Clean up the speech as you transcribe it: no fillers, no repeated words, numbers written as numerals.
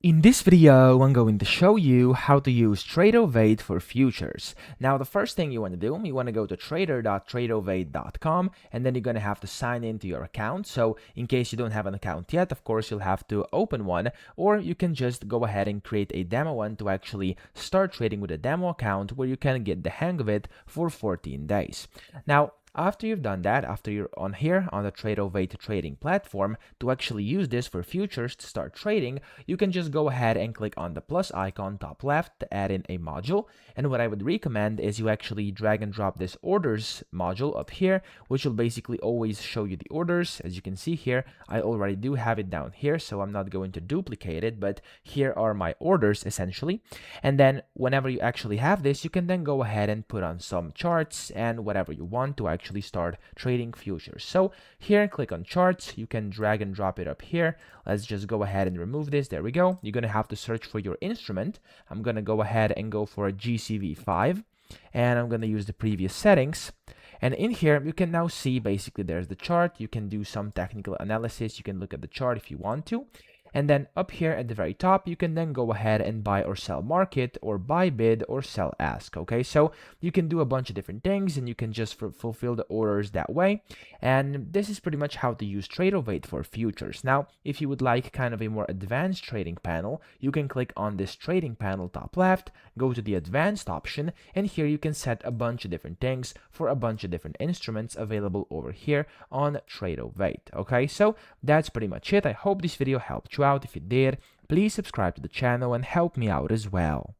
In this video, I'm going to show you how to use Tradovate for futures. Now, the first thing you want to do, you want to go to trader.tradovate.com, and then you're going to have to sign into your account. So in case you don't have an account yet, of course, you'll have to open one, or you can just go ahead and create a demo one to actually start trading with a demo account where you can get the hang of it for 14 days. Now, after you've done that, after you're on here on the Tradovate trading platform, to actually use this for futures to start trading, you can just go ahead and click on the plus icon top left to add in a module. And what I would recommend is you actually drag and drop this orders module up here, which will basically always show you the orders. As you can see here, I already do have it down here, so I'm not going to duplicate it, but here are my orders essentially. And then whenever you actually have this, you can then go ahead and put on some charts and whatever you want to actually start trading futures. So here, click on charts. You can drag and drop it up here. Let's just go ahead and remove this. There we go. You're going to have to search for your instrument. I'm going to go ahead and go for a GCV5, and I'm going to use the previous settings. And in here, you can now see basically there's the chart. You can do some technical analysis. You can look at the chart if you want to. And then up here at the very top, you can then go ahead and buy or sell market, or buy bid or sell ask. Okay, so you can do a bunch of different things, and you can just fulfill the orders that way. And this is pretty much how to use Tradovate for futures. Now, if you would like kind of a more advanced trading panel, you can click on this trading panel top left, go to the advanced option, and here you can set a bunch of different things for a bunch of different instruments available over here on Tradovate. Okay, so that's pretty much it. I hope this video helped you out. If it did, please subscribe to the channel and help me out as well.